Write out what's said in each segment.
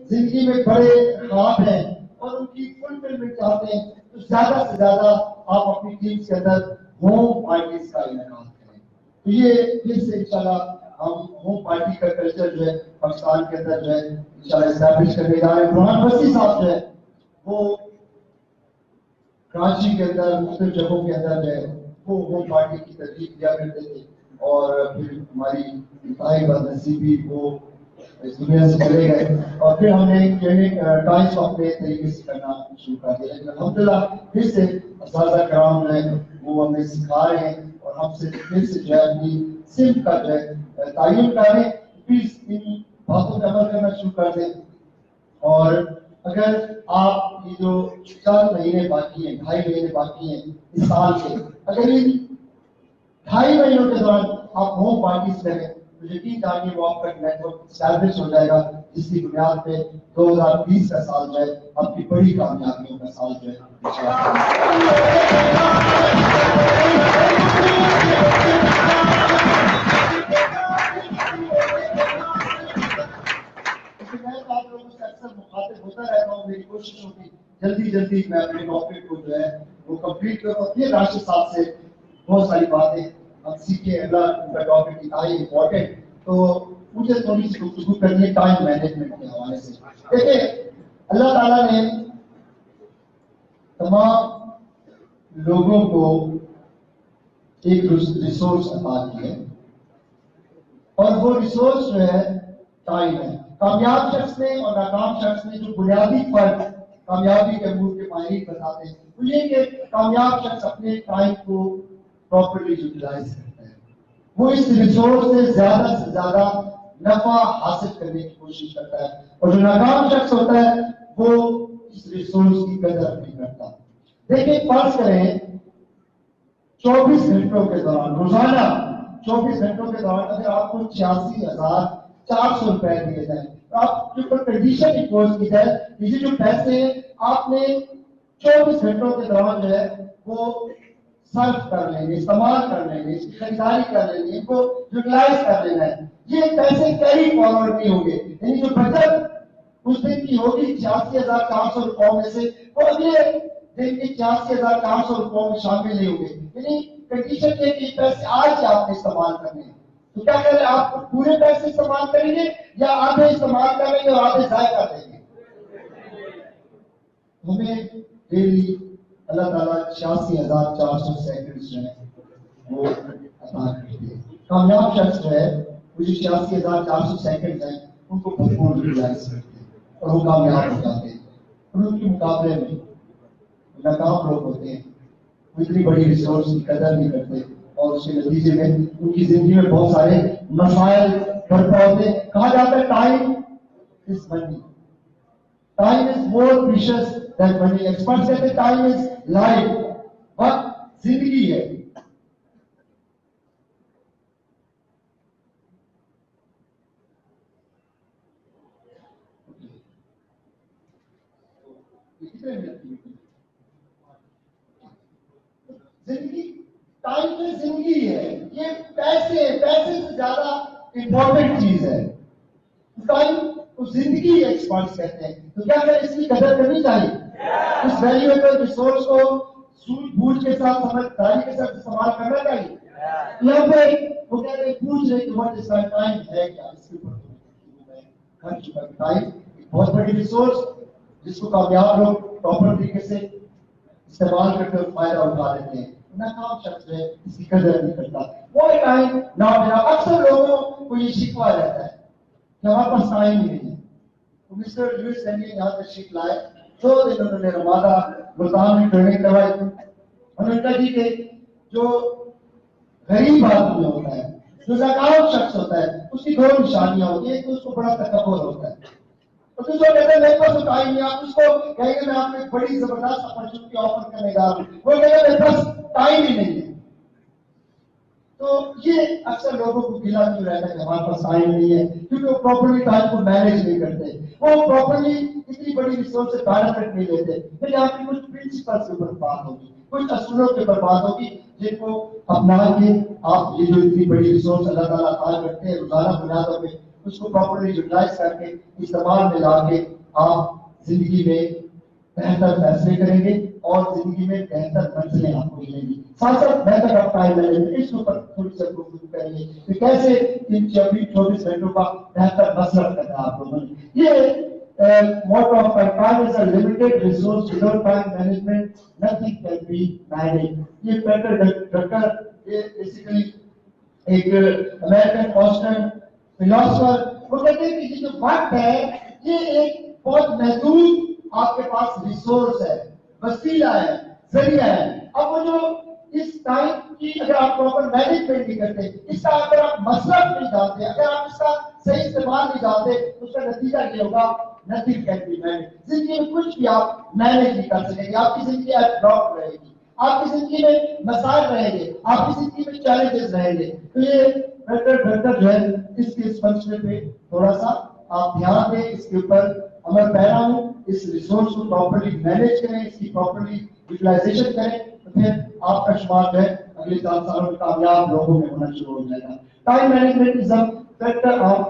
زندگی میں بڑے خواب ہیں اور ان کی فلفلمنٹ چاہتے ہیں تو زیادہ سے زیادہ آپ اپنی ٹیمز کے اندر ہوم پارٹیز کا انعقاد کریں. تو یہ پھر سے انشاءاللہ ہم ہوم پارٹی کا کلچر جو ہے پاکستان کے اندر جو ہے انشاءاللہ اسٹیبلش کرنے جا رہے ہیں. برہان وسیع صاحب جو ہے وہ کراچی کے اندر مختلف جگہوں کے اندر جو ہے وہ ہوم پارٹی کی ترتیب دیا کرتے تھے اور پھر ہماری انتہائی بد نصیبی وہ اس دنیا سے چلے گئے اور پھر ہم نے کلینک ٹائمس اپنے طریقے سے کرنا شروع کر دیا. لیکن الحمدللہ پھر سے اساتذہ کرام جو ہے وہ ہمیں سکھا رہے ہیں اور ہم سے پھر سے جو ہے اپنی صنف کا جو ہے تعین کر رہے ہیں. پلیز ان باتوں پر عمل کرنا شروع کر دیں. اور اگر آپ یہ جو 4 مہینے باقی ہیں 2.5 مہینے باقی ہیں اس سال کے اگر ان 2.5 مہینوں کے دوران آپ ہوم پارٹیز کریں تو یقین جانیے وہ آپ کا نیٹ ورک اسٹیبلش ہو جائے گا جس کی بنیاد پہ 2020 کا سال جو ہے آپ کی بڑی کامیابیوں کا سال جو ہے. میں آپ لوگوں سے اکثر مخاطب ہوتا رہتا ہوں. میری کوشش ہوتی جلدی میں اپنے ٹاپک کو جو ہے وہ کمپلیٹ کروں. پھر راشد صاحب سے بہت ساری باتیں ہم سیکھیں. اللہ ان کا ٹاپک اتنا ہی امپورٹنٹ تو مجھے تھوڑی سی گفتگو کرنی ہے ٹائم مینجمنٹ کے حوالے سے. دیکھیں اللہ تعالیٰ نے تمام لوگوں کو ایک ریسورس عطا کی ہے اور وہ ریسورس جو ہے ٹائم ہے. کامیاب شخص نے اور ناکام شخص نے جو بنیادی فرق کامیابی کے امور کے ماہرین بتاتے ہیں وہ یہ کہ کامیاب شخص اپنے ٹائم کو پراپرلی یوٹیلائز کرتا ہے. وہ اس ریسورس سے زیادہ نفع حاصل کرنے کی کوشش کرتا ہے اور جو ناکام شخص ہوتا ہے وہ اس ریسورس کی قدر نہیں کرتا. دیکھیں فرض کریں 24 گھنٹوں کے دوران روزانہ 24 گھنٹوں کے دوران اگر آپ کو 86,400 روپے دیے جائیں تو آپ کے اوپر کنڈیشن امپوز کی جائے یہ جو پیسے آپ نے 24 گھنٹوں کے دوران جو ہے وہ صرف کر لیں گے استعمال کر لیں گے اس کی خریداری کر لیں گے ان کو یوٹیلائز کر لینا ہے. یہ پیسے کیری فارورڈ نہیں ہوں گے یعنی جو بچت اس دن کی ہوگی 86,400 روپئے میں سے وہ اگلے دن کے 86,400 روپئے میں شامل نہیں ہوں گے. یعنی کنڈیشن یہ کہ پیسے آج ہی آپ نے استعمال کرنے ہیں تو کیا کریں آپ پورے پیسے استعمال کریں گے یا آدھے استعمال کریں گے اور آدھے ضائع کر دیں گے. ہمیں ڈیلی اللہ تعالیٰ 86,400 سیکنڈ جو ہے وہ عطا کرتے ہیں. کامیاب شخص جو ہے وہ جو 86,400 سیکنڈ ہیں ان کو بھرپور یوٹیلائز کرتے ہیں اور وہ کامیاب ہو جاتے ہیں. اور ان کے مقابلے میں ناکام لوگ ہوتے ہیں وہ اتنی بڑی ریسورس کی قدر نہیں کرتے اور اس کے نتیجے میں ان کی زندگی میں بہت سارے مسائل برپا ہوتے ہیں. کہا جاتا ہے time is money. Time is more precious than money. Experts کہتے ہیں ٹائم از لائف. وقت زندگی ہے. زندگی ٹائم میں زندگی ہے. یہ پیسے سے زیادہ امپورٹنٹ چیز ہے. ٹائم کو زندگی ایکسپرٹس کہتے ہیں. تو کیا کریں اس کی قدر کرنی چاہیے. اس ویلیویبل ریسورس کو سوجھ بوجھ کے ساتھ سمجھداری کے ساتھ استعمال کرنا چاہیے. یہاں پہ وہ کہتے ہیں پوچھ رہے کہ واٹ از مائی ٹائم ہے کیا. اس کے اوپر ہر چیز ٹائم بہت بڑی ریسورس جس کو کامیاب لوگ پراپر طریقے سے استعمال کرتے ہوئے فائدہ اٹھا لیتے ہیں. ناکام شخص ہے اس کی قدر نہیں کرتا. وہ ٹائم نہ ملا. اکثر لوگوں کو یہ شکوا رہتا ہے کہ ہمارے پاس ٹائم ہی نہیں ہے. مسٹر لوئس ہینری یہاں تشریف لائے 2 دن انہوں نے رمادہ ملتان میں ٹریننگ کروائی. انہوں نے کہا جی کہ جو غریب آدمی ہوتا ہے جو ناکام شخص ہوتا ہے اس کی 2 نشانیاں ہوتی ہیں. ایک تو اس کو بڑا تکبر ہوتا ہے اور دوسرا کہتے ہیں میرے پاس ٹائم نہیں. آپ اس کو کہیں گے میں آپ کو ایک بڑی زبردست اپرچونٹی آفر کرنے جا رہا ہوں. وہ کہے گا میرے پاس ٹائم ہی نہیں ہے. تو یہ اکثر لوگوں کو گلا کیوں رہتا ہے کہ ہمارے پاس ٹائم نہیں ہے کیونکہ وہ پراپرلی ٹائم کو مینیج نہیں کرتے. وہ پراپرلی اتنی بڑی ریسورس سے بینیفٹ نہیں لیتے. پھر یہاں پہ کچھ پرنسپل کے اوپر بات ہوگی کچھ اصولوں کے اوپر بات ہوگی جن کو اپنا کے آپ یہ جو اتنی بڑی ریسورس اللہ تعالیٰ عطا کرتے ہیں روزانہ بنیادوں پہ اس کو پراپرلی یوٹیلائز کر کے استعمال میں لا کے آپ زندگی میں بہتر فیصلے کریں گے اور زندگی میں بہتر منزلیں آپ کو ملیں گی. ساتھ ساتھ بہتر آپ ٹائم مینجمنٹ اس اوپر تھوڑی سی گفتگو کریں گے کہ کیسے ان 24 گھنٹوں کا بہتر مصرف کرنا ہے آپ لوگوں نے. یہ motto of time is a limited resource. Without time management nothing can be managed. یہ پیٹر ڈکر یہ بیسیکلی ایک امریکن کانسٹنٹ فلاسفر وہ کہتے ہیں کہ یہ جو وقت ہے یہ ایک بہت محدود آپ کے پاس ریسورس ہے, وسیلہ ہے, ذریعہ ہے. اب وہ جو اس ٹائم کی اگر آپ پراپر مینجمنٹ نہیں کرتے, اس کا اگر آپ مصرف نہیں جانتے, اگر آپ اس کا صحیح استعمال نہیں جانتے, اس کا نتیجہ یہ ہوگا nothing can be managed. زندگی میں کچھ بھی آپ مینج نہیں کر سکیں گے. آپ کی زندگی ڈراپ رہے گی, آپ کی زندگی میں مسائل رہیں گے, آپ کی زندگی میں چیلنجز رہیں گے. تو یہ بہتر جو ہے اس کے اس مسئلے پہ تھوڑا سا آپ دھیان دیں, اس کے اوپر عمل پیرا ہوں, اس ریسورس کو پراپرلی مینج کریں, اس کی پراپرلی یوٹیلائزیشن کریں, تو پھر آپ کا شمار جو ہے اگلے 4 سالوں میں کامیاب لوگوں میں ہونا شروع ہو جائے گا. Time management is a factor of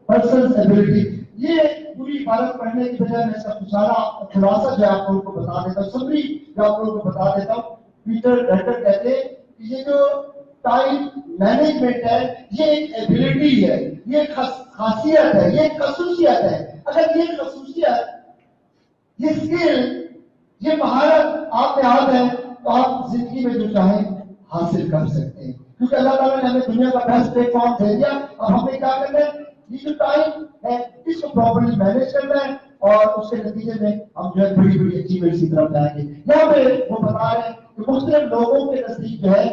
person's ability. یہ پوری عبارت پڑھنے کی بجائے میں اس کا سارا خلاصہ جو آپ لوگوں کو بتا دیتا ہوں, سمری جو آپ لوگوں کو بتا دیتا ہوں. پیٹر ڈکر کہتے ہیں کہ یہ جو ٹائم مینجمنٹ ہے یہ ایک ایبلٹی ہے, یہ ایک خاصیت ہے, یہ ایک خصوصیت ہے. اگر یہ خصوصیت, یہ اسکل, یہ مہارت آپ میں آ جائے تو آپ زندگی میں جو چاہیں حاصل کر سکتے ہیں, کیونکہ اللہ تعالیٰ نے ہمیں دنیا کا بیسٹ پلیٹ فارم دے دیا. اب ہمیں کیا کرنا ہے, یہ جو ٹائم ہے اس کو پراپرلی مینج کرنا ہے اور اس کے نتیجے میں ہم جو ہے بڑی بڑی اچیومنٹس کی طرف جائیں گے. یہاں پہ وہ بتا رہے ہیں کہ مختلف لوگوں کے نزدیک جو ہے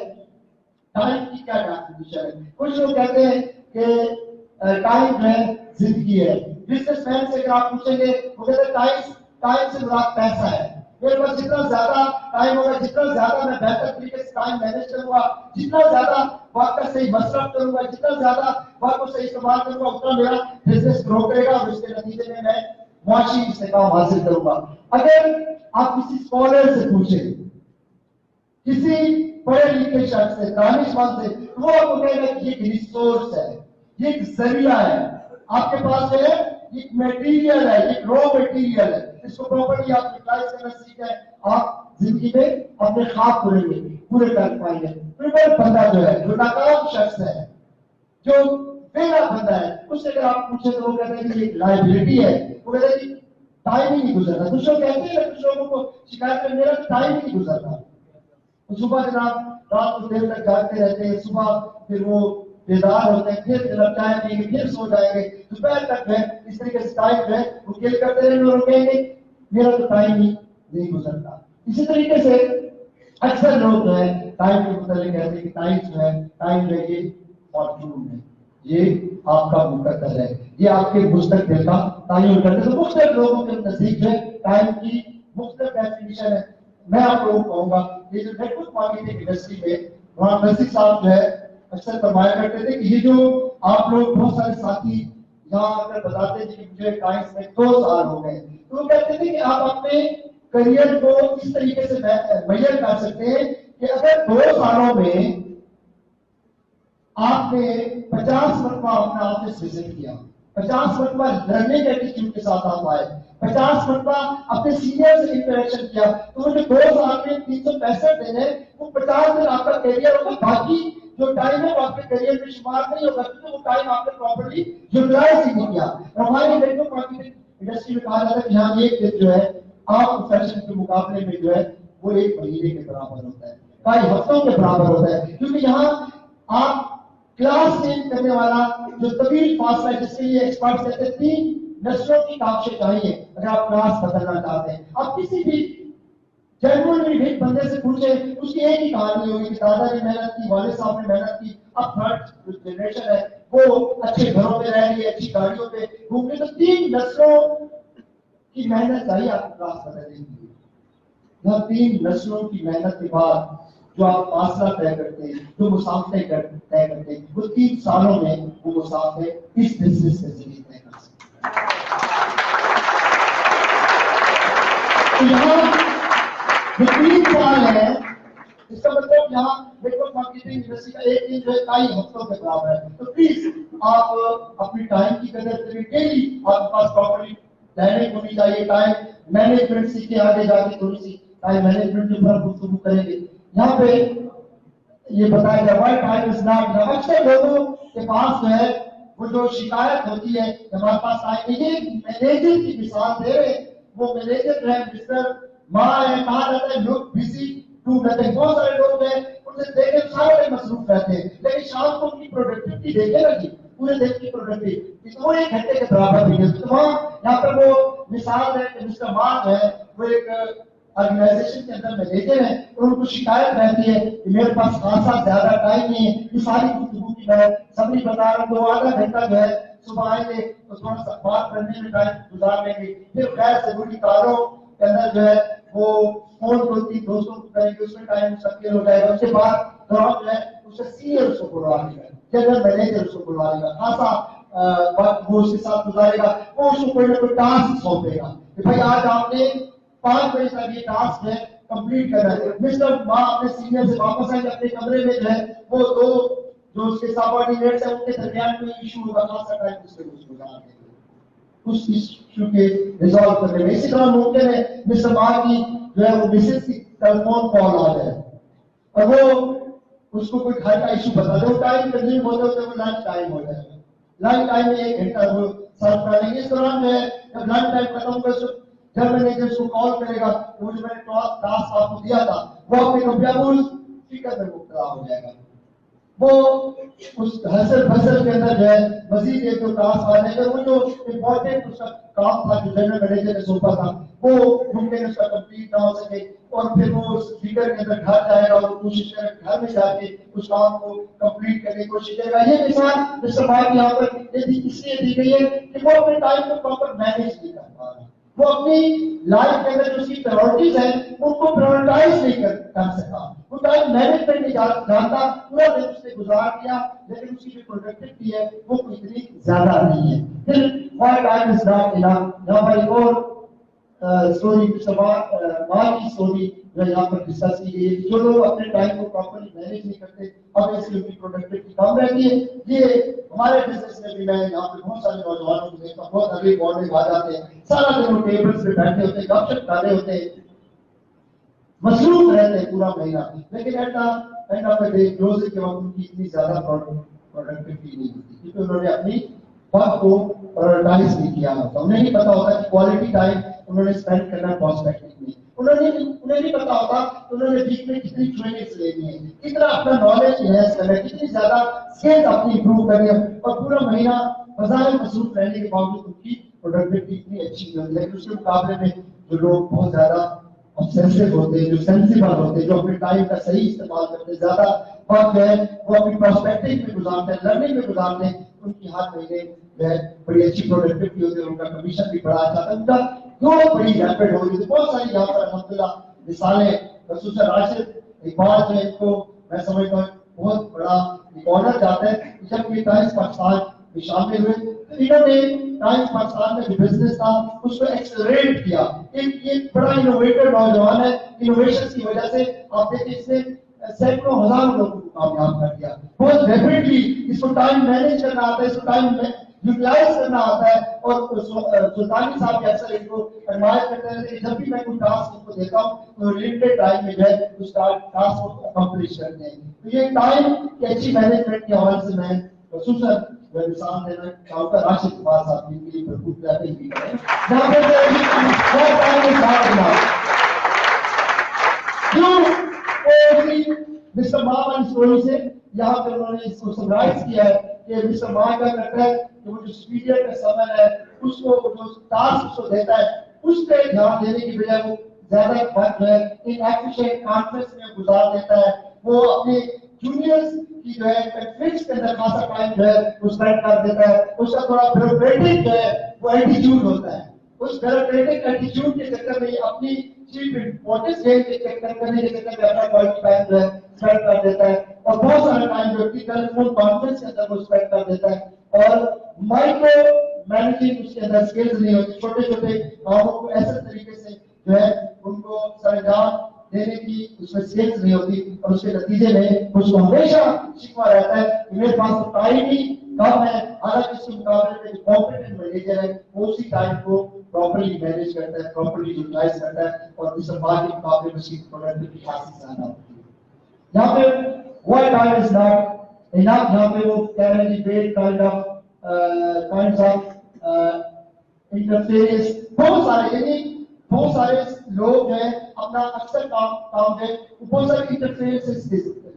ٹائم کی کیا ڈیفینیشن ہے. کچھ لوگ کہتے ہیں کہ ٹائم جو ہے زندگی ہے. بزنس مین سے اگر آپ پوچھیں گے وہ کہتے ہیں ٹائم سے مراد پیسہ ہے. میرے پاس جتنا زیادہ ٹائم ہوگا, جتنا زیادہ میں بہتر طریقے سے ٹائم مینج کروں گا, جتنا زیادہ وقت کا صحیح مصرف کروں گا, جتنا زیادہ وقت کو صحیح استعمال کروں گا, اتنا میرا بزنس گرو کرے گا اور اس کے نتیجے میں معاشی استحکام حاصل کروں گا. اگر آپ کسی اسکالر سے پوچھیں, کسی پڑھے لکھے شخص سے, دانش مند سے, وہ آپ کو کہے گا کہ یہ ایک ریسورس ہے, یہ ایک ذریعہ ہے. آپ کے پاس جو ہے ایک میٹیریل ہے, ایک را میٹیریل ہے, اس کو پراپرلی آپ یوٹیلائز کرنا سیکھیں, آپ زندگی میں اپنے خواب پورے کر پائیں گے. پھر بندہ جو ہے, جو ناکام شخص ہے, جو بیگا بندہ ہے, اس سے اگر آپ پوچھیں تو وہ کہتے ہیں کہ یہ لائبلٹی ہے. وہ کہتے ہیں کہ ٹائم ہی نہیں گزرتا. کچھ لوگ کہتے ہیں, کچھ لوگوں کو شکایت میں میرا ٹائم ہی نہیں گزرتا. صبح جناب رات کو دیر تک جاگتے رہتے ہیں, صبح پھر وہ بیدار ہوتے ہیں, پھر جناب چائے پئیں گے, پھر سو جائیں گے, دوپہر تک جو ہے اس طریقے سے ٹائم جو ہے وہ کل کرتے رہیں گے اور کہیں گے میرا تو ٹائم ہی نہیں گزرتا. اسی طریقے سے اکثر لوگ جو ہے ٹائم کے متعلق کہتے ہیں کہ ٹائم جو ہے یہ فارچون ہے, یہ آپ کا مقدر ہے, یہ آپ کے مستقبل کا تعین کرتے ہیں. تو مختلف لوگوں کے نزدیک جو ہے ٹائم کی مختلف ڈیفینیشن ہے. میں آپ لوگوں کو کہوں گا یہ جو نیٹ ورک مارکیٹنگ انڈسٹری میں وہاں نصیر صاحب جو ہے اکثر فرمایا کرتے تھے کہ یہ جو آپ لوگ بہت سارے ساتھی یہاں اگر بتاتے تھے کہ مجھے ٹائمس میں 2 سال ہو گئے, تو وہ کہتے تھے کہ آپ اپنے کریئر کو اس طریقے سے میئر کر سکتے ہیں کہ اگر 2 سالوں میں آپ نے 50 مرتبہ اپنا آفس وزٹ کیا, 50 مرتبہ لرننگ ایٹیٹیوڈ کے ساتھ آپ آئے, 50 مرتبہ اپنے سینئر سے انٹریکشن کیا, تو وہ جو 2 سال میں 365 دن ہے وہ 50 دن آپ کا کیریئر ہوگا. باقی جو ٹائم ہے وہ آپ کے کیریئر میں شمار نہیں ہوگا کیونکہ وہ ٹائم آپ نے پراپرلی یوٹیلائز ہی نہیں کیا. ہماری نیٹ ورک مارکیٹنگ انڈسٹری میں کہا جاتا ہے کہ یہاں ایک دن جو ہے آپ فیشن کے مقابلے میں جو ہے وہ 1 مہینے کے برابر ہوتا ہے, کئی ہفتوں کے برابر ہوتا ہے, کیونکہ یہاں آپ کلاس چینج کرنے والا جو طویل فاصلہ ہے جس کے لیے ایکسپرٹ کہتے ہیں 3 نسلوں کی کاوشیں چاہیے اگر آپ کلاس بدلنا چاہتے ہیں. آپ کسی بھی جنرل بندے سے پوچھیں, اس کی ایک ہی کہانی ہوگی کہ دادا نے محنت کی, والد صاحب نے محنت کی, اب تھرڈ جنریشن ہے وہ اچھے گھروں میں رہ رہی ہے, اچھی گاڑیوں پہ گھوم رہی. تو 3 نسلوں کی محنت چاہیے آپ کو کلاس بدلنے کے لیے. یہاں 3 نسلوں کی محنت کے بعد جو آپ فاصلہ طے کرتے ہیں, جو مسافریں طے کرتے ہیں, وہ 3 سالوں میں وہ مسافریں اس بزنس کے ذریعے طے کر سکتے ہیں. یہاں جو 3 سال ہے اس کا مطلب یہاں نیٹ ورک مارکیٹنگ انڈسٹری کا ایک دن جو ہے کئی ہفتوں کے برابر ہے. تو پلیز آپ اپنی ٹائم کی قدر کریں, ڈیلی آپ کے پاس پراپرلی प्लानिंग होनी चाहिए, टाइम मैनेजमेंट सीखे, आगे जाके थोड़ी सी टाइम मैनेजमेंट के ऊपर गुफ्तगू करेंगे। यहाँ पे ये बताया गया व्हाई टाइम इज नॉट, अक्सर लोगों के पास जो है वो जो शिकायत होती है हमारे पास टाइम नहीं है। मैनेजर की मिसाल दे रहे, वो मैनेजर जो है मिस्टर माँ है, कहा जाता है लोग बिजी टू नथिंग। बहुत सारे लोग हैं उनसे देखे सारा दिन मसरूफ रहते हैं, लेकिन शाम को उनकी प्रोडक्टिविटी देखे ना जी, पूरे दिन की प्रोडक्टिविटी वो 1 घंटे के बराबर नहीं है। तो वहाँ यहाँ पर वो मिसाल है कि मिस्टर माँ जो है वो एक ऑर्गेनाइजेशन के अंदर मैनेजर है और उनको शिकायत रहती है कि मेरे पास खासा ज्यादा टाइम नहीं है। ये सारी गुफ्तगू की मैं समरी बता रहा हूँ। तो आधा घंटा जो है सुबह आएंगे तो थोड़ा सा बात करने में टाइम गुजार लेंगे, फिर गैर जरूरी कारों के अंदर जो है वो फोन करती दोस्तों को करेंगे, उसमें टाइम सक्रिय हो जाएगा। उसके बाद दौरान जो है उससे सीनियर उसको बुलवा लेगा, जनरल मैनेजर उसको बुलवा लेगा, खासा वक्त वो उसके साथ गुजारेगा। वो उसको कोई ना कोई टास्क सौंपेगा कि भाई आज आपने 5 बजे तक ये टास्क है कंप्लीट करना है। मिस्टर माँ अपने सीनियर से वापस आएंगे अपने कमरे में, जो है वो दो जो उसके सबऑर्डिनेट्स हैं उनके दरमियान कोई इशू होगा, खासा टाइम उसके गुजार देंगे उस इशू के रिजॉल्व करने में। इसी तरह मुमकिन है मिस्टर माँ की जो है वो मिसेज की टेलीफोन कॉल आ जाए और वो उसको कोई घर का इशू बता दे, वो टाइम कंज्यूम होते होते वो लंच टाइम हो जाएगा। लंच टाइम में 1 घंटा वो सर्व कर लेंगे। इस दौरान जो है जब लंच टाइम खत्म होगा जब मैनेजर उसको कॉल करेगा तो जो मैंने टास्क आपको दिया था वो अपने कंप्यूटर फिक्र में मुब्तला हो जाएगा। वो उस हसल फसल के अंदर जो है मजीद एक दो टास्क आ जाएगा। वो जो इम्पोर्टेंट उसका काम था जो जनरल मैनेजर ने सौंपा था वो मुमकिन उसका कंप्लीट ना हो सके और फिर वो उस फिगर के अंदर घर जाएगा और कोशिश करेगा घर में जाके उस काम को कंप्लीट करने की कोशिश करेगा। ये मिसाल मिस्टर भाई यहाँ पर इसलिए दी गई है कि वो अपने टाइम को प्रॉपर मैनेज नहीं कर पा रहा, वो अपनी लाइफ के अंदर जो उसकी प्रायोरिटीज है उनको प्रायोरिटाइज नहीं कर सका, वो टाइम मैनेजमेंट नहीं जानता। पूरा दिन उसने गुजार दिया लेकिन उसकी जो प्रोडक्टिविटी है वो इतनी ज्यादा नहीं है। फिर why time is not enough. यहाँ पर एक और स्टोरी माँ की स्टोरी जो यहाँ पर डिस्कस की गई है। जो लोग अपने टाइम को प्रॉपर्ली मैनेज नहीं करते अब इसकी उनकी प्रोडक्टिविटी कम रहती है। ये हमारे बिजनेस में भी मैं यहाँ पे बहुत सारे नौजवानों को देखता हूँ, बहुत अर्ली मॉर्निंग आ जाते हैं, सारा दिन वो टेबल्स पे बैठे होते हैं, गपशप कर रहे होते हैं, मसरूफ रहते हैं पूरा महीना, लेकिन end of the day closing के वक्त उनकी इतनी ज्यादा प्रोडक्टिविटी नहीं होती क्योंकि उन्होंने अपनी वक्त को प्रायोरिटाइज नहीं किया होता। उन्हें नहीं पता होता कि क्वालिटी टाइम उन्होंने स्पेंड करना प्रोस्पेक्टिव में, उन्हें नहीं पता होता उन्होंने वीक में कितनी ट्रेनिंग्स लेनी है, कितना अपना नॉलेज इनहेंस करना है, कितनी ज्यादा स्किल्स अपनी इंप्रूव करनी है। और पूरा महीना बाजार मसरूफ रहने के बावजूद उनकी प्रोडक्टिविटी इतनी अच्छी नहीं होती। लेकिन उसके मुकाबले में जो लोग बहुत ज्यादा ऑब्सेसिव होते हैं, जो सेंसिबल होते हैं, जो अपने टाइम का सही इस्तेमाल करते हैं, ज्यादा वक्त जो है वो अपनी प्रोस्पेक्टिव में गुजारते हैं, लर्निंग में गुजारते हैं, उनकी हर महीने जो है बड़ी अच्छी प्रोडक्टिविटी होती है, उनका कमीशन भी बड़ा अच्छा था, उनका ग्रोथ बड़ी रैपिड हो रही थी। बहुत सारी यहाँ पर अल्हम्दुलिल्लाह मिसालें, खसूसन राशिद इकबाल जो है इनको मैं समझता हूँ बहुत बड़ा ऑनर जाता है। जब ये टाइम्स पाकिस्तान में शामिल हुए तो इन्होंने टाइम्स पाकिस्तान में जो बिजनेस था उसको एक्सेलरेट किया। ये बड़ा इनोवेटर नौजवान है, इनोवेशन की वजह से आप देखिए इसने सैकड़ों हजारों लोगों को कामयाब कर दिया बहुत रैपिडली। इसको टाइम मैनेज करना आता है, इसको टाइम यूटिलाइज करना आता है। और सुल्तानी साहब भी अक्सर इनको एडमायर करते हैं कि जब भी मैं कोई टास्क इनको देता हूँ तो लिमिटेड टाइम में जो है उस टास्क को अकम्प्लिश करते हैं। तो ये टाइम की अच्छी मैनेजमेंट के हवाले से मैं खसूसन मिसाल देना चाहूँगा राशिद इकबाल साहब के लिए भरपूर प्यारिंग भी करें जहाँ पर मिस्टर माँ स्टोरी से यहाँ पे उन्होंने इसको समराइज किया है कि मिस्टर माँ क्या करता है कि वो जो पीरियड का समय है उसको जो टास्क उसको देता है उस पर ध्यान देने की बजाय वो ज्यादा वक्त जो है इनएफिशिएंट कॉन्फ्रेंस में गुजार देता है। वो अपने जूनियर्स की जो है कॉन्फ्रेंस के अंदर खासा टाइम जो है वो स्पेंड कर देता है। उसका थोड़ा ब्यूरोक्रेटिक जो है वो एटीट्यूड होता है, उस ब्यूरोक्रेटिक एटीट्यूड के चक्कर में अपनी चीफ इम्पोर्टेंस गेन के चक्कर करने के चक्कर में अपना क्वालिटी टाइम जो है स्पेंड कर देता है और बहुत सारा टाइम जो टेलीफोन कॉन्फ्रेंस के अंदर वो स्पेंड कर देता है और माइक्रो मैनेजिंग उसके अंदर स्किल्स नहीं होती। छोटे छोटे कामों को ऐसे तरीके से जो है उनको सरंजाम देने की उसमें स्किल्स नहीं होती और उसके नतीजे में उसको हमेशा शिकवा रहता है कि मेरे पास टाइम ही कम है। हालांकि उसके मुकाबले में जो कॉम्पिटेंट मैनेजर है वो उसी टाइम को properly manage करता है, properly utilize करता है और दूसरे बार के मुकाबले में उसकी productivity काफी ज्यादा होती है। यहाँ पे why time is not enough, यहाँ पे वो कह रहे हैं great kinds of interference, बहुत सारे लोग हैं अपना अक्सर काम है बहुत सारे इंटरफेरेंसेस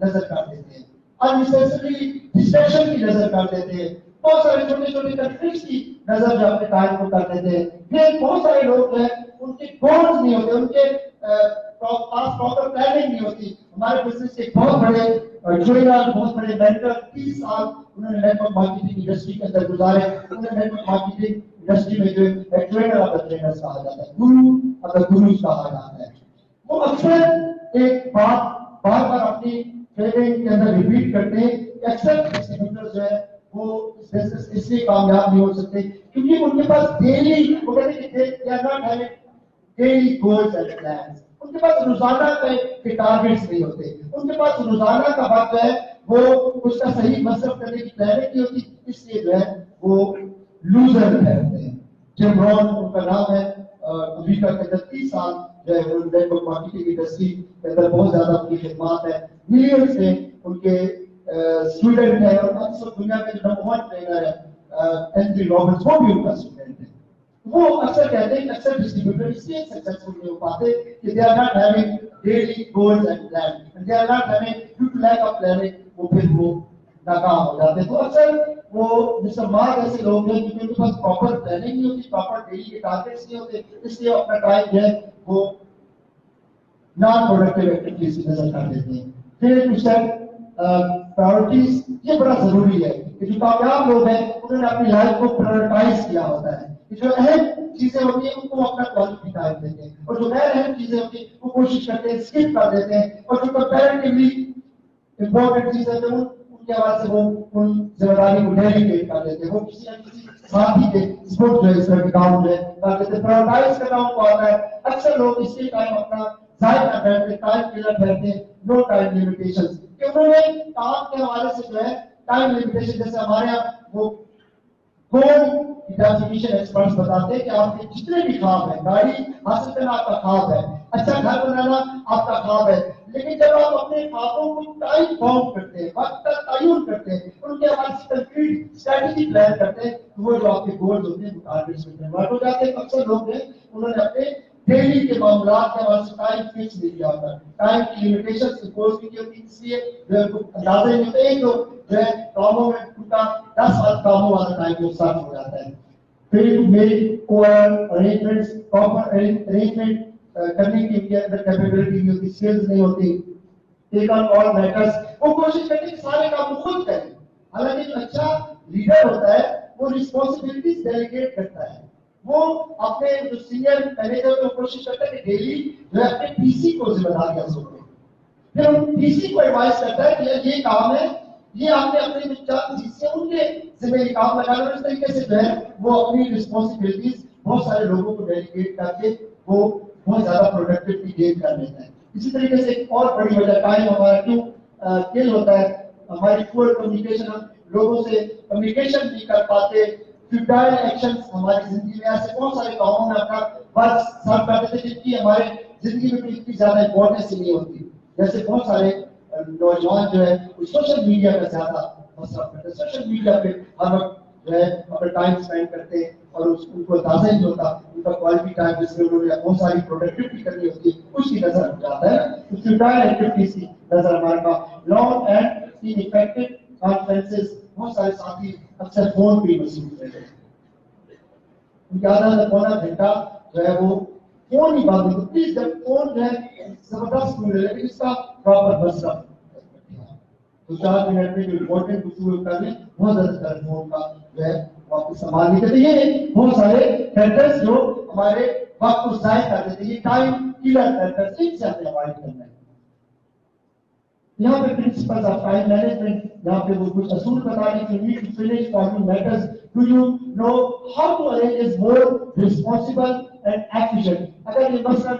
नजर कर देते हैं, अननेसेसरी डिस्ट्रैक्शन की नजर कर देते हैं, बहुत सारे छोटे छोटे कंफ्लिक्ट्स की नजर जो अपने टाइम को कर देते हैं। फिर बहुत सारे लोग हैं उनके गोल्स नहीं होते, उनके पास प्रॉपर प्लानिंग नहीं होती। हमारे बिजनेस के बहुत बड़े ट्रेनर, बहुत बड़े मेंटर 30 साल उन्होंने नेटवर्क मार्केटिंग इंडस्ट्री के अंदर गुजारे। उन्होंने नेटवर्क मार्केटिंग इंडस्ट्री में जो ट्रेनर ऑफ द ट्रेनर्स कहा जाता है, गुरु ऑफ द गुरुज कहा जाता है। वो अक्सर एक बात बार बार अपनी ट्रेनिंग के अंदर रिपीट करते हैं कि अक्सर डिस्ट्रीब्यूटर जो है वो इस बिजनेस इसलिए कामयाब नहीं हो सकते क्योंकि उनके पास डेली वो कहते हैं कि they are not having daily goals and plans. उनके पास रोजाना के टारगेट्स नहीं होते, उनके पास रोजाना का वक्त है वो उसका सही मसरफ करने की प्लानिंग नहीं होती, इसलिए जो है वो लूजर रहते हैं। जिम रॉन उनका नाम है, अमेरिका के अंदर 30 साल जो है वो नेटवर्क मार्केटिंग इंडस्ट्री के अंदर बहुत ज्यादा उनकी खिदमत है, मिलियंस में उनके स्टूडेंट है और अक्सर दुनिया में जो नंबर 1 ट्रेनर है एंथनी रॉबिन्स वो भी उनका स्टूडेंट है। वो अक्सर कहते हैं अक्सर डिस्ट्रीब्यूटर इसलिए सक्सेसफुल नहीं हो पाते कि they are not having daily goals and plan, they are not having due to lack of planning वो फिर वो नाकाम हो जाते हैं। तो अक्सर वो मिस्टर मार्क ऐसे लोग हैं जिनके पास प्रॉपर प्लानिंग नहीं होती, प्रॉपर डेली के टारगेट्स नहीं होते, इसलिए अपना टाइम जो है वो नॉन प्रोडक्टिव एक्टिविटीज की नजर कर देते हैं। फिर कुछ प्रायोरिटीज, ये बड़ा जरूरी है कि जो कामयाब लोग हैं उन्होंने अपनी लाइफ को प्रायोरिटाइज किया होता है। जो अहम चीजें होती है उनको अपना क्वालिटी टाइम देते हैं और जो गैर अहम चीजें होती है वो कोशिश करते हैं स्किप कर देते हैं और जो कंपैरेटिवली इंपॉर्टेंट चीजें होती है उनके आवाज से वो उन जिम्मेदारी को डेलीगेट कर देते हैं, वो किसी न किसी साथी के स्पोर्ट जो है इस तरह के काम जो है कर देते हैं। प्रायोरिटाइज करना उनको आता है। अक्सर लोग इसलिए टाइम अपना जाहिर कर बैठते हैं, टाइम किलर बैठते हैं, नो टाइम लिमिटेशंस, कि उन्होंने काम के हवाले से जो है टाइम लिमिटेशन, जैसे हमारे यहाँ वो गोल डेफिनेशन एक्सपर्ट्स बताते हैं कि आपके जितने भी ख्वाब है, गाड़ी हासिल करना आपका ख्वाब है, अच्छा घर बनाना आपका ख्वाब है, लेकिन जब आप अपने ख्वाबों को टाइम बाउंड करते हैं, वक्त का तयन करते हैं, उनके हमारे कंक्रीट स्ट्रेटजी प्लान करते हैं, तो वो जो आपके गोल्स होते हैं वो टारगेट्स में कन्वर्ट हो जाते हैं। अक्सर लोग हैं उन्होंने अपने डेली के मामलात के हवाले से टाइम फिक्स नहीं किया होता, टाइम की लिमिटेशन इम्पोज की होती, इसलिए जो है अंदाजा नहीं होता है, तो जो है कामों में उनका 10 साल कामों वाला टाइम जो स्टार्ट हो जाता है। फिर मेरी अरेंजमेंट्स प्रॉपर अरेंजमेंट करने की उनके अंदर कैपेबिलिटी नहीं होती, स्किल्स नहीं होती, टेक ऑन ऑल मैटर्स, वो कोशिश करते हैं कि सारे काम खुद करें। हालांकि जो अच्छा लीडर होता है वो रिस्पॉन्सिबिलिटीज डेलीगेट करता है, वो अपने जो सीनियर मैनेजर को कोशिश करता है कि डेली जो है अपने पीसी को जिम्मेदारियां सौंपे, फिर उन पीसी को एडवाइस करता है कि ये काम है, ये आपने अपने विचार जिससे उनके जिम्मे काम लगाना, इस तरीके से जो है वो अपनी रिस्पॉन्सिबिलिटीज बहुत सारे लोगों को डेलीगेट करके वो बहुत ज्यादा प्रोडक्टिविटी गेन कर लेता है। इसी तरीके से एक और बड़ी वजह टाइम हमारा क्यों किल होता है, हमारी पुअर कम्युनिकेशन, हम लोगों से कम्युनिकेशन नहीं कर पाते, फ्यूटाइल एक्शंस हमारी जिंदगी में ऐसे बहुत सारे कामों में अपना वर्क सर्व करते थे जिनकी हमारे जिंदगी में इतनी ज्यादा इंपॉर्टेंस नहीं होती। जैसे बहुत सारे नौजवान जो है सोशल मीडिया का ज्यादा मसरफ करते हैं, सोशल मीडिया पे हर वक्त जो है अपना टाइम स्पेंड करते हैं और उनको अंदाजा ही नहीं होता उनका क्वालिटी टाइम जिसमें उन्होंने बहुत सारी प्रोडक्टिविटी करनी होती है उसकी नजर हो जाता है, तो फ्यूटाइल एक्टिविटीज की नजर हमारे पास। लॉन्ग एंड इनइफेक्टिव कॉन्फ्रेंसेस, बहुत सारे साथी अक्सर फोन पे मसरूफ रहते हैं, उनके आधा पौना घंटा जो है वो फोन ही बात नहीं। प्लीज जब फोन जो है जबरदस्त मिल रहा है लेकिन इसका प्रॉपर मसरफ तो 4 मिनट में जो इम्पोर्टेंट गुफ्तगू करने बहुत ज्यादा फोन का जो है वापस संभाल नहीं करते। ये बहुत सारे फैक्टर्स जो हमारे वक्त को जाया कर देते हैं, ये टाइम किलर फैक्टर्स, इनसे हमें अवॉइड करना है। यहाँ पे प्रिंसिपल्स ऑफ टाइम मैनेजमेंट, यहाँ पे वो कुछ असूल बता रहे हैं, need to finish following matters, do you know how to arrange is more responsible and efficient. अगर ये मसलन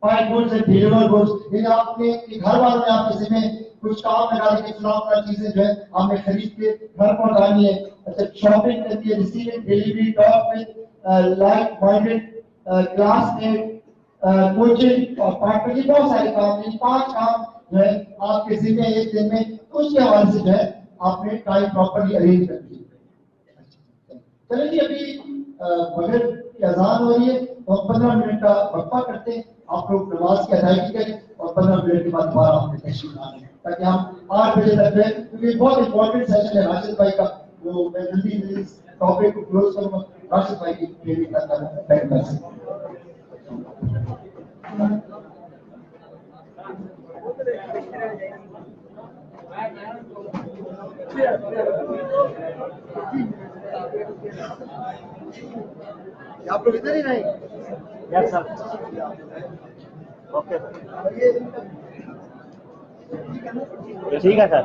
5 गोल्स एंड डिलीवर गोल्स, ये आपने घर वालों ने आपके जिम्मे कुछ काम लगा के चुनाव चीजें जो है आपने खरीद के घर पहुंचानी है, अच्छा शॉपिंग करनी है, receiving delivery, talk with like minded classmate coaching اور پارٹنر، یہ بہت سارے کام ہیں. 5 کام جو ہے آپ کے ذمہ ایک دن میں، اس کے حوالے سے جو ہے آپ نے ٹائم پراپرلی ارینج کر دی. چلیں جی، ابھی مغرب کی اذان ہو رہی ہے تو ہم 15 منٹ کا وقفہ کرتے ہیں. آپ لوگ نماز کی ادائیگی کریں اور 15 منٹ کے بعد دوبارہ آپ نے تشریف لانے تاکہ ہم 8 بجے تک رہیں، کیونکہ بہت امپورٹنٹ سیشن ہے راشد بھائی کا. وہ میں جلدی اس ٹاپک کو کلوز کروں گا. راشد بھائی کی ٹریننگ کرنا ہے. آپ لوگ ادھر ہی رہیں؟ یس سر. اوکے ٹھیک ہے سر.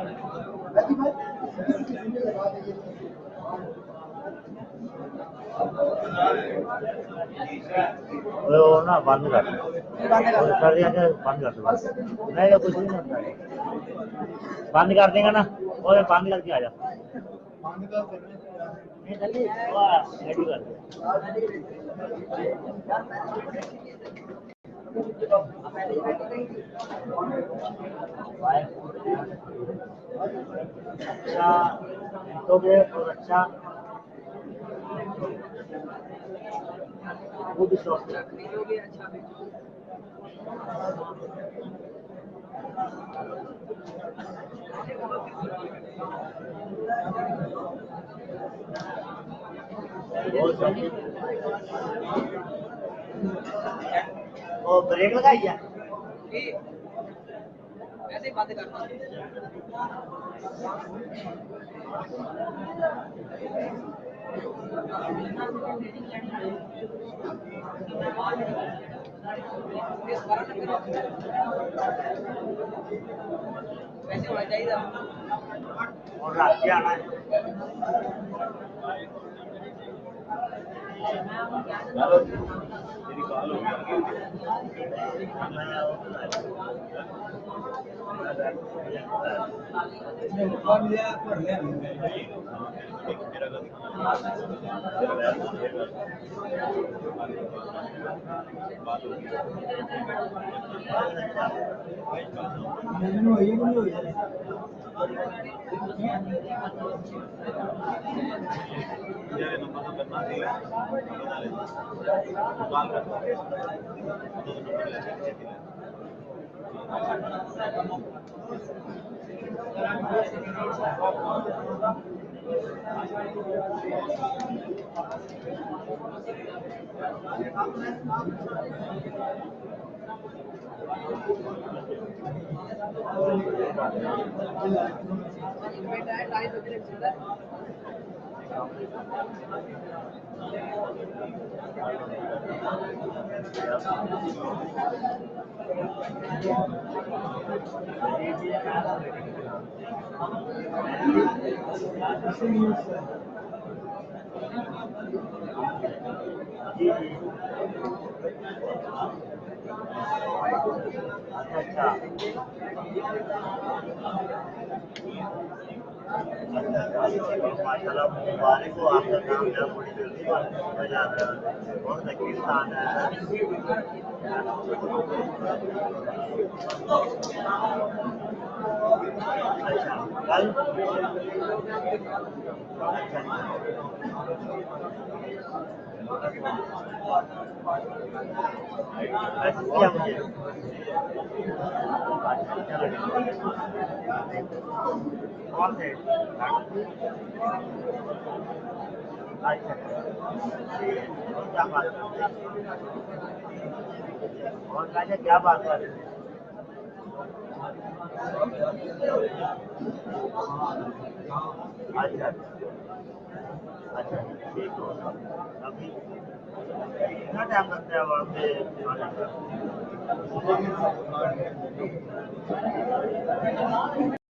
نا بند کر کر دیا کہ بند کر دو. نہیں کچھ نہیں ہوتا ہے، بند کر دیں گا نا، اور بند کر کے آ جا. اچھا تو گے اور اچھا وہ بھی شوق وہ بریک لگائی ہے. ایسے بات کرنا ویسے ہونا چاہیے اور رات کے آنا ہے. مبارک ہو آپ کا کام ہے، بڑی جلدی بہت تکلیف آنا ہے. اچھا کل کیا مجھے کون سے اچھا کیا بات اور میں کیا بات کر رہی اچھا اچھا ٹھیک ہو. ابھی کتنا ٹائم لگتا ہے وہاں پہ؟